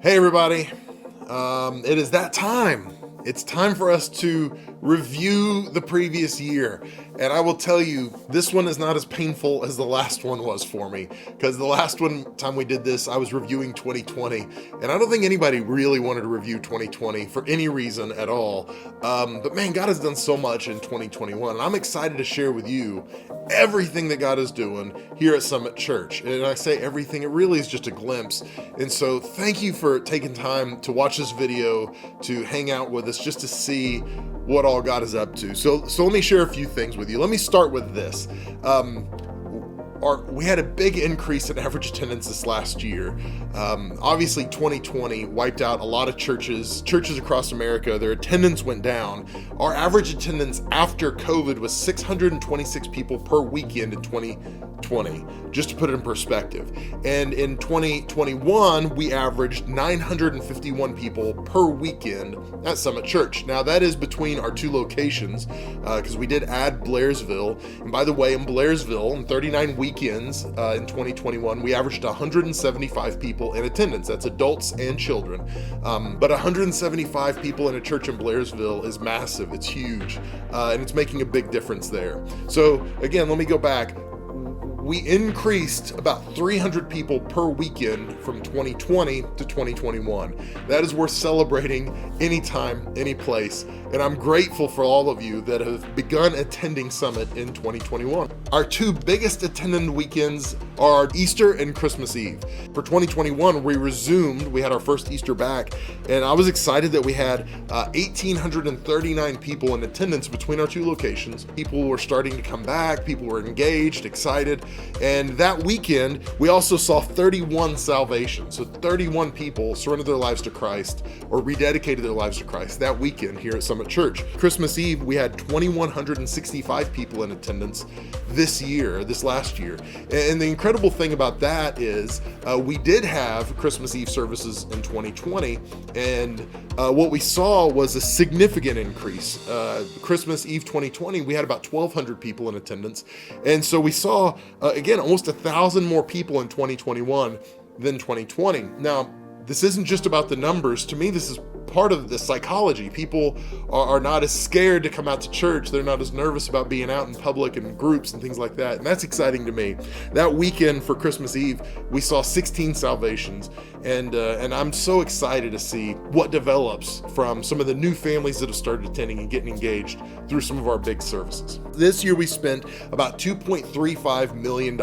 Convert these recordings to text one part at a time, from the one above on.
Hey, everybody. It is that time. It's time for us to review the previous year. And I will tell you, this one is not as painful as the last one was for me. Because the last one time we did this, I was reviewing 2020. And I don't think anybody really wanted to review 2020 for any reason at all. But man, God has done so much in 2021. And I'm excited to share with you everything that God is doing here at Summit Church. And I say everything, it really is just a glimpse. And so thank you for taking time to watch this video, to hang out with us, just to see what all God is up to. So let me share a few things with you. Let me start with this. We had a big increase in average attendance this last year. Obviously, 2020 wiped out a lot of churches across America. Their attendance went down. Our average attendance after COVID was 626 people per weekend in 2020, just to put it in perspective. And in 2021, we averaged 951 people per weekend at Summit Church. Now, that is between our two locations, because we did add Blairsville. And by the way, in Blairsville, in 39 weekends in 2021, we averaged 175 people in attendance. That's adults and children. But 175 people in a church in Blairsville is massive. It's huge. And it's making a big difference there. So again, let me go back. We increased about 300 people per weekend from 2020 to 2021. That is worth celebrating anytime, any place. And I'm grateful for all of you that have begun attending Summit in 2021. Our two biggest attended weekends are Easter and Christmas Eve. For 2021, we had our first Easter back, and I was excited that we had 1,839 people in attendance between our two locations. People were starting to come back, people were engaged, excited. And that weekend, we also saw 31 salvations. So 31 people surrendered their lives to Christ or rededicated their lives to Christ that weekend here at Summit Church. Christmas Eve, we had 2,165 people in attendance this last year. And the incredible thing about that is we did have Christmas Eve services in 2020, and what we saw was a significant increase. Christmas Eve 2020, we had about 1,200 people in attendance. And so we saw, again, almost 1,000 more people in 2021 than 2020. Now, this isn't just about the numbers. To me, this is part of the psychology. People are not as scared to come out to church. They're not as nervous about being out in public and groups and things like that. And that's exciting to me. That weekend for Christmas Eve, we saw 16 salvations. And I'm so excited to see what develops from some of the new families that have started attending and getting engaged through some of our big services. This year we spent about $2.35 million,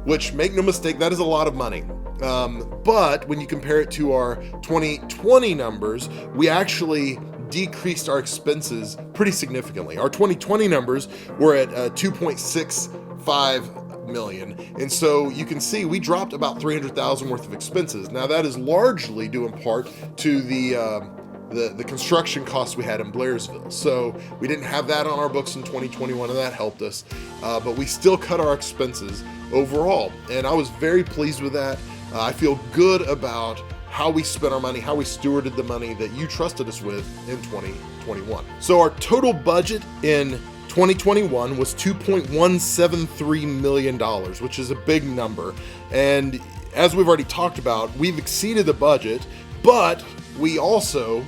which, make no mistake, that is a lot of money. But when you compare it to our 2020 numbers, we actually decreased our expenses pretty significantly. Our 2020 numbers were at 2.65 million. And so you can see we dropped about 300,000 worth of expenses. Now that is largely due in part to the construction costs we had in Blairsville. So we didn't have that on our books in 2021, and that helped us. But we still cut our expenses overall. And I was very pleased with that. I feel good about how we spent our money, how we stewarded the money that you trusted us with in 2021. So our total budget in 2021 was $2.173 million, which is a big number. And as we've already talked about, we've exceeded the budget, but we also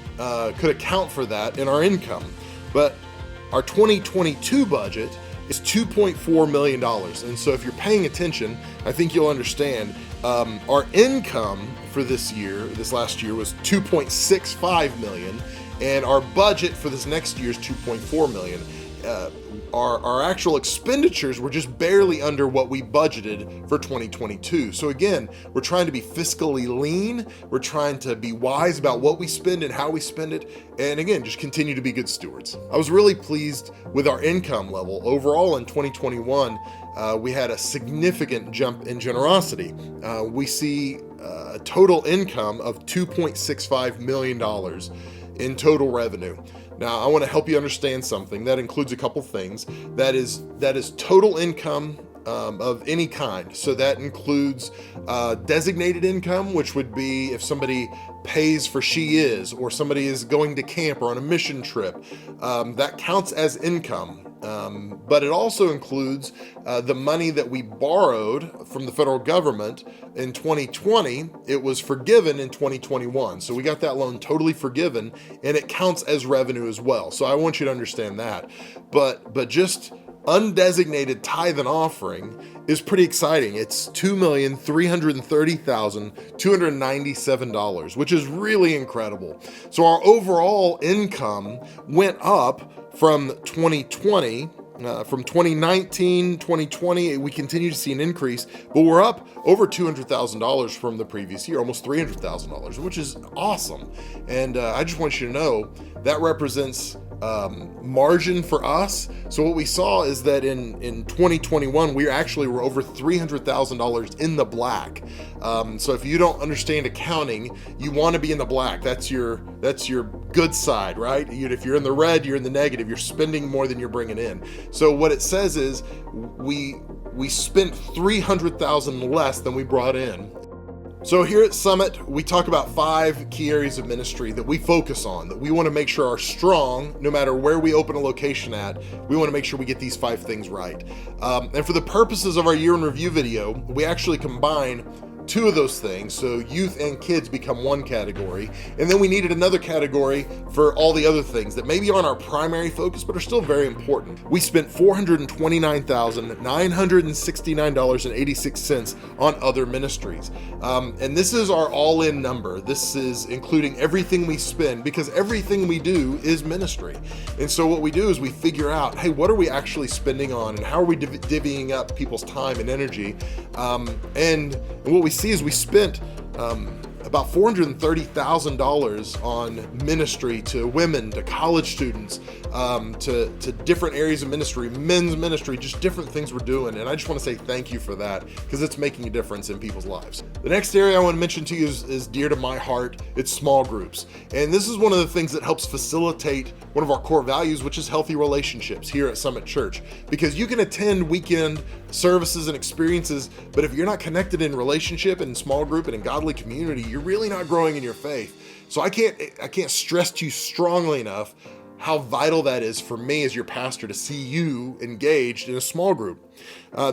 could account for that in our income. But our 2022 budget is $2.4 million. And so if you're paying attention, I think you'll understand our income for this last year was $2.65 million, and our budget for this next year is $2.4 million. Our actual expenditures were just barely under what we budgeted for 2022. So again, we're trying to be fiscally lean. We're trying to be wise about what we spend and how we spend it. And again, just continue to be good stewards. I was really pleased with our income level. Overall in 2021, we had a significant jump in generosity. We see a total income of $2.65 million in total revenue. Now, I want to help you understand something. That includes a couple things. That is total income of any kind. So that includes designated income, which would be if somebody pays for She Is, or somebody is going to camp or on a mission trip. That counts as income. But it also includes the money that we borrowed from the federal government in 2020. It was forgiven in 2021. So we got that loan totally forgiven, and it counts as revenue as well. So I want you to understand that. But just undesignated tithe and offering is pretty exciting. It's $2,330,297, which is really incredible. So our overall income went up from 2020. From 2019, 2020, we continue to see an increase, but we're up over $200,000 from the previous year, almost $300,000, which is awesome. And I just want you to know that represents margin for us. So what we saw is that in 2021, we actually were over $300,000 in the black. So if you don't understand accounting, you want to be in the black. That's your good side, right? If you're in the red, you're in the negative. You're spending more than you're bringing in. So what it says is we spent $300,000 less than we brought in. So here at Summit, we talk about 5 key areas of ministry that we focus on, that we want to make sure are strong no matter where we open a location at. We want to make sure we get these 5 things right. And for the purposes of our year in review video, we actually combine 2 of those things. So youth and kids become one category. And then we needed another category for all the other things that maybe aren't our primary focus, but are still very important. We spent $429,969.86 on other ministries. And this is our all-in number. This is including everything we spend, because everything we do is ministry. And so what we do is we figure out, hey, what are we actually spending on, and how are we divvying up people's time and energy? And what we see is we spent about $430,000 on ministry to women, to college students, to different areas of ministry, men's ministry, just different things we're doing. And I just want to say thank you for that, because it's making a difference in people's lives. The next area I want to mention to you is dear to my heart. It's small groups. And this is one of the things that helps facilitate one of our core values, which is healthy relationships here at Summit Church. Because you can attend weekend services and experiences, but if you're not connected in relationship and small group and in godly community, you're really not growing in your faith. So I can't stress to you strongly enough how vital that is for me as your pastor to see you engaged in a small group.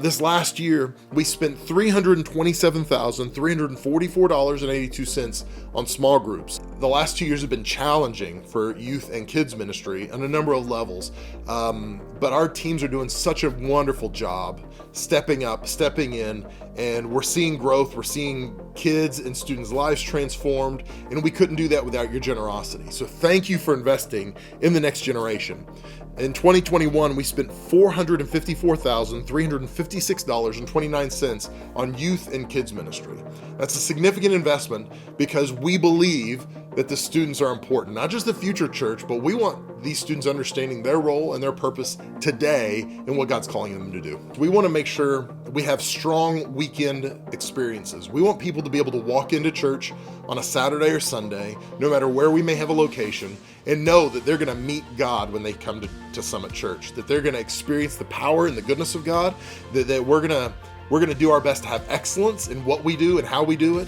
This last year, we spent $327,344.82 on small groups. The last 2 years have been challenging for youth and kids ministry on a number of levels, but our teams are doing such a wonderful job stepping up, stepping in, and we're seeing growth. We're seeing kids and students' lives transformed, and we couldn't do that without your generosity. So thank you for investing in the next generation. In 2021, we spent $454,356.29 on youth and kids ministry. That's a significant investment because we believe that the students are important, not just the future church, but we want these students understanding their role and their purpose today and what God's calling them to do. We want to make sure we have strong weekend experiences. We want people to be able to walk into church on a Saturday or Sunday, no matter where we may have a location, and know that they're going to meet God when they come to Summit Church, that they're going to experience the power and the goodness of God, that we're going to do our best to have excellence in what we do and how we do it.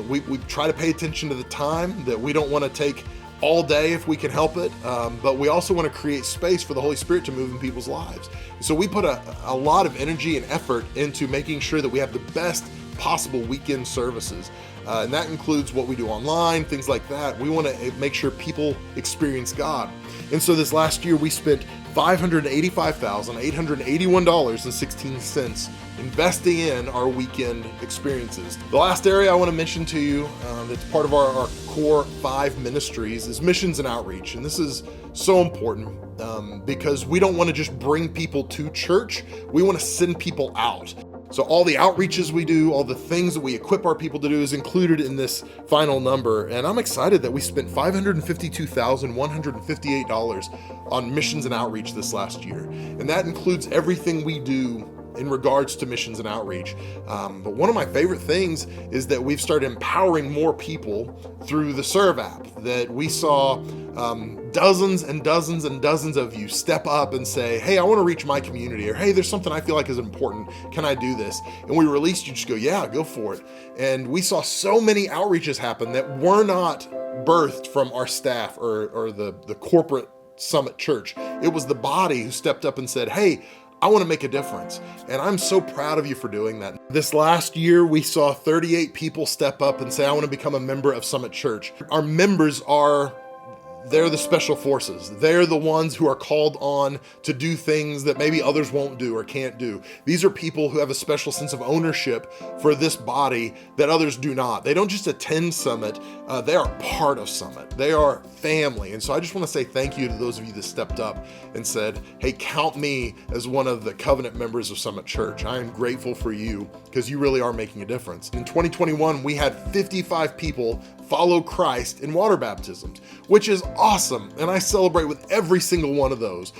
We try to pay attention to the time, that we don't want to take all day if we can help it, but we also want to create space for the Holy Spirit to move in people's lives. So we put a lot of energy and effort into making sure that we have the best possible weekend services. And that includes what we do online, things like that. We want to make sure people experience God. And so this last year, we spent $585,881.16 investing in our weekend experiences. The last area I want to mention to you that's part of our core 5 ministries is missions and outreach. And this is so important because we don't want to just bring people to church. We want to send people out. So all the outreaches we do, all the things that we equip our people to do is included in this final number. And I'm excited that we spent $552,158 on missions and outreach this last year. And that includes everything we do in regards to missions and outreach. But one of my favorite things is that we've started empowering more people through the Serve app, that we saw dozens and dozens and dozens of you step up and say, hey, I want to reach my community, or hey, there's something I feel like is important. Can I do this? And we released you just go, yeah, go for it. And we saw so many outreaches happen that were not birthed from our staff or the corporate Summit Church. It was the body who stepped up and said, hey, I want to make a difference. And I'm so proud of you for doing that. This last year, we saw 38 people step up and say, I want to become a member of Summit Church. Our members they're the special forces. They're the ones who are called on to do things that maybe others won't do or can't do. These are people who have a special sense of ownership for this body that others do not. They don't just attend Summit, they are part of Summit. They are family. And so I just want to say thank you to those of you that stepped up and said, hey, count me as one of the covenant members of Summit Church. I am grateful for you because you really are making a difference. In 2021, we had 55 people follow Christ in water baptisms, which is awesome. And I celebrate with every single one of those.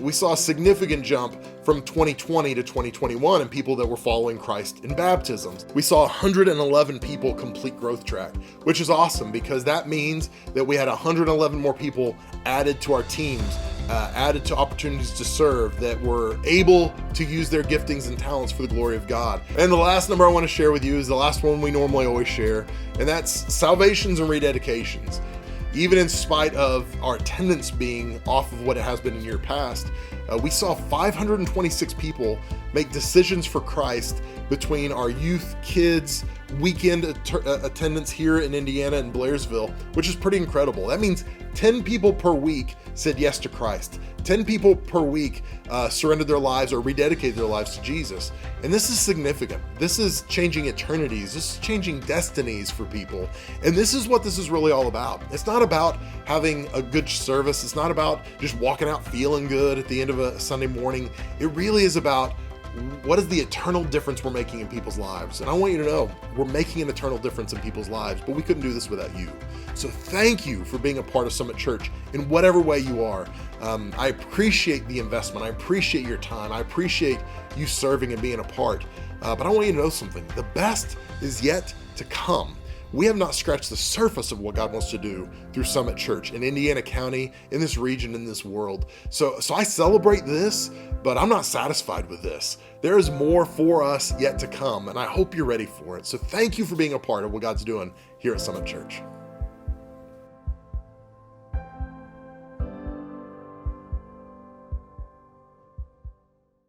We saw a significant jump from 2020 to 2021 in people that were following Christ in baptisms. We saw 111 people complete Growth Track, which is awesome because that means that we had 111 more people added to our teams, added to opportunities to serve, that were able to use their giftings and talents for the glory of God. And the last number I want to share with you is the last one we normally always share, and that's salvations and rededications. Even in spite of our attendance being off of what it has been in year past, we saw 526 people make decisions for Christ between our youth, kids, weekend attendance here in Indiana and Blairsville, which is pretty incredible. That means 10 people per week said yes to Christ. 10 people per week surrendered their lives or rededicated their lives to Jesus. And this is significant. This is changing eternities. This is changing destinies for people. And this is what this is really all about. It's not about having a good service. It's not about just walking out feeling good at the end of a Sunday morning. It really is about what is the eternal difference we're making in people's lives. And I want you to know we're making an eternal difference in people's lives, but we couldn't do this without you. So thank you for being a part of Summit Church in whatever way you are. I appreciate the investment. I appreciate your time. I appreciate you serving and being a part. But I want you to know something. The best is yet to come. We have not scratched the surface of what God wants to do through Summit Church in Indiana County, in this region, in this world. So I celebrate this, but I'm not satisfied with this. There is more for us yet to come, and I hope you're ready for it. So thank you for being a part of what God's doing here at Summit Church.